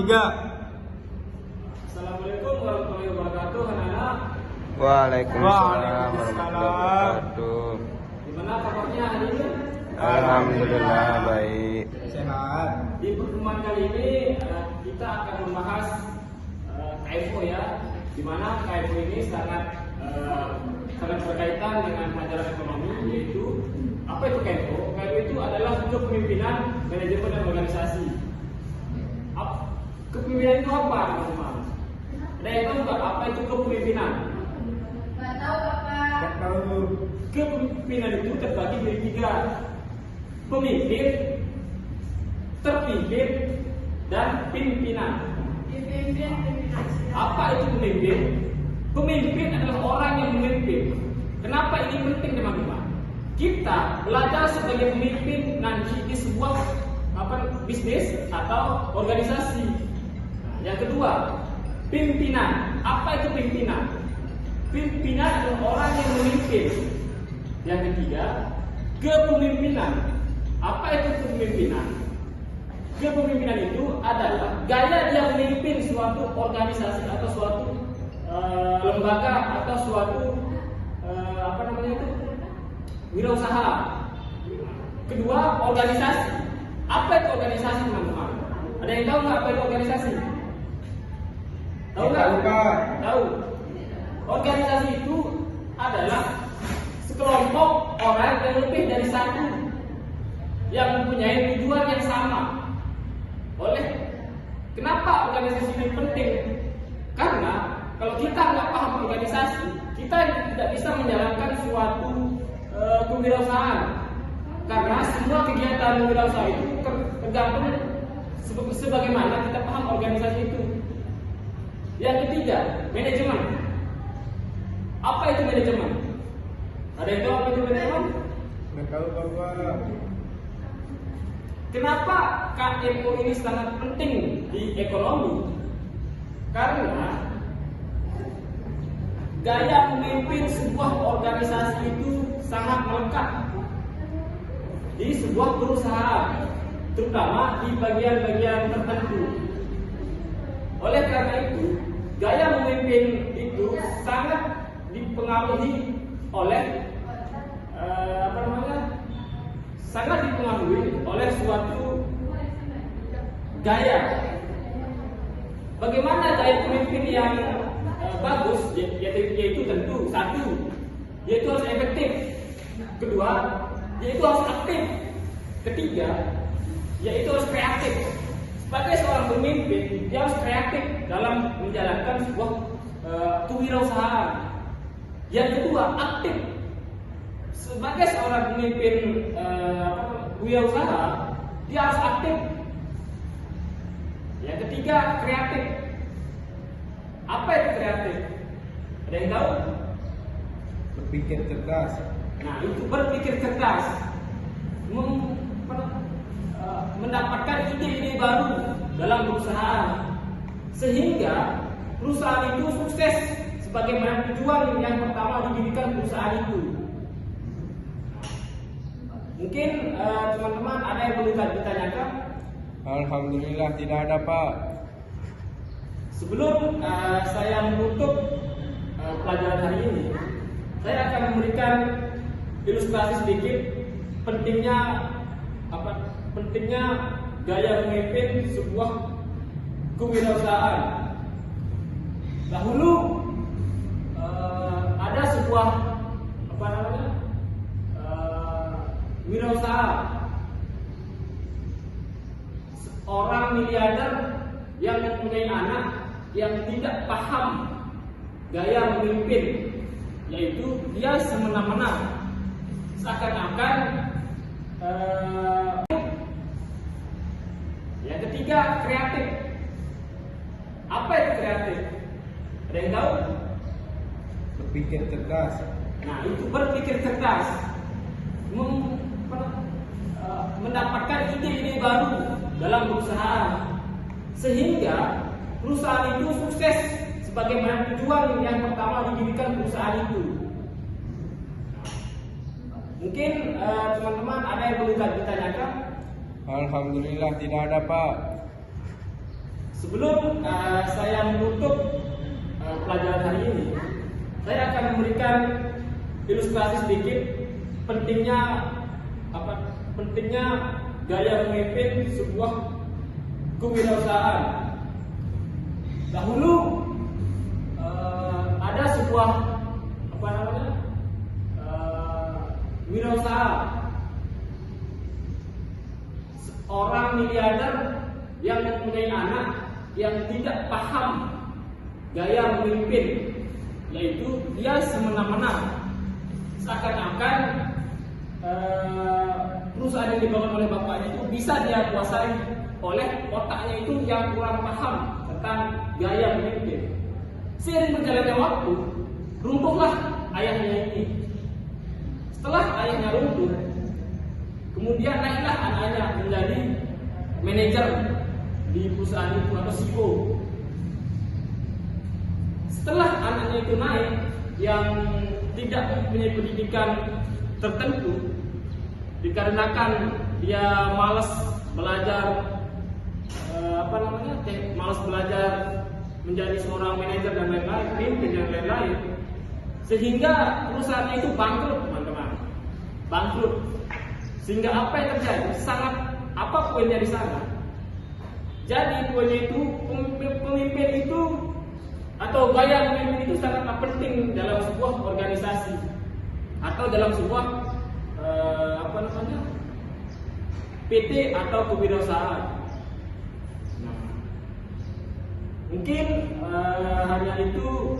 Assalamualaikum warahmatullahi wabarakatuh, anak-anak. Waalaikumsalam warahmatullahi wabarakatuh. Gimana kabarnya hari ini? Alhamdulillah baik. Sehat. Di pertemuan kali ini kita akan membahas KFO ya, di mana KFO ini sangat berkaitan dengan pelajaran ekonomi, yaitu apa itu KFO? KFO itu adalah kepemimpinan, manajemen dan organisasi. Kepemimpinan itu apa, teman-teman? Ada yang tahu nggak apa itu kepemimpinan? Nggak tahu. Kepemimpinan itu terbagi menjadi 3: pemimpin, terpimpin, dan pimpinan. Apa itu pemimpin? Pemimpin adalah orang yang memimpin. Kenapa ini penting, teman-teman? Kita belajar sebagai pemimpin nanti di sebuah bisnis atau organisasi. Yang kedua, pimpinan. Apa itu pimpinan? Pimpinan adalah orang yang memimpin. Yang ketiga, kepemimpinan. Apa itu kepemimpinan? Kepemimpinan itu adalah gaya dia memimpin suatu organisasi atau suatu lembaga atau suatu wirausaha. Kedua, organisasi. Apa itu organisasi, teman-teman? Ada yang tahu nggak apa itu organisasi? Tahu nggak? Tahu. Organisasi itu adalah sekelompok orang yang lebih dari satu yang mempunyai tujuan yang sama. Kenapa organisasi ini penting? Karena kalau kita nggak paham organisasi, kita tidak bisa menjalankan suatu kewirausahaan. Karena semua kegiatan wirausaha itu tergantung sebagaimana kita paham organisasi itu. Yang ketiga, manajemen. Apa itu manajemen? Ada yang tahu apa itu manajemen? Nggak tahu, Bapak. Kenapa KMO ini sangat penting di ekonomi? Karena gaya memimpin sebuah organisasi itu sangat melekat di sebuah perusahaan, terutama di bagian-bagian tertentu. Oleh karena itu, gaya memimpin itu sangat dipengaruhi oleh suatu gaya. Bagaimana gaya pemimpin yang bagus? Yaitu tentu satu, yaitu harus efektif. Kedua, yaitu harus aktif. Ketiga, yaitu harus kreatif. Sebagai seorang pemimpin, dia harus kreatif dalam menjalankan sebuah kewirausahaan. Yang kedua, aktif. Sebagai seorang pemimpin wirausaha, dia harus aktif. Yang ketiga, kreatif. Apa itu kreatif? Ada yang tahu? Berpikir cerdas. Nah, itu berpikir cerdas, mendapatkan ide-ide baru dalam perusahaan, sehingga perusahaan itu sukses sebagaimana tujuan yang pertama didirikan perusahaan itu. Mungkin teman-teman ada yang perlu ditanyakan? Alhamdulillah tidak ada, Pak. Sebelum saya menutup pelajaran hari ini, saya akan memberikan ilustrasi sedikit pentingnya gaya memimpin sebuah kewirausahaan. Dahulu ada sebuah wirausaha, seorang miliarder yang mempunyai anak yang tidak paham gaya memimpin, yaitu dia semena-mena, seakan-akan. Yang ketiga, kreatif. Apa itu kreatif? Ada yang tahu? Berpikir cerdas. Nah, itu berpikir cerdas, mendapatkan ide-ide baru dalam perusahaan, sehingga perusahaan itu sukses sebagaimana tujuan yang pertama didirikan perusahaan itu. Mungkin teman-teman ada yang perlu ditanyakan? Alhamdulillah tidak ada, Pak. Sebelum saya menutup pelajaran hari ini, saya akan memberikan ilustrasi sedikit pentingnya gaya memimpin sebuah kewirausahaan. Dahulu ada sebuah wirausaha, seorang miliarder yang mempunyai anak yang tidak paham gaya memimpin, yaitu dia semena-mena, seakan-akan perusahaan yang dibangun oleh bapaknya itu bisa dia kuasai oleh otaknya itu yang kurang paham tentang gaya memimpin. Seiring berjalannya waktu, runtuhlah ayahnya ini. Setelah ayahnya runtuh, kemudian naiklah anaknya menjadi manajer di perusahaan itu atau CEO. Setelah anaknya itu naik, yang tidak mempunyai pendidikan tertentu, dikarenakan dia malas belajar malas belajar menjadi seorang manajer dan lain-lain, pemimpin dan lain-lain, sehingga perusahaannya itu bangkrut, teman-teman. Bangkrut. Sehingga apa yang terjadi? Apa poinnya di sana? Jadi poinnya itu pemimpin itu atau gaya memimpin itu sangatlah penting dalam sebuah organisasi atau dalam sebuah PT atau kewirausahaan. Mungkin hanya itu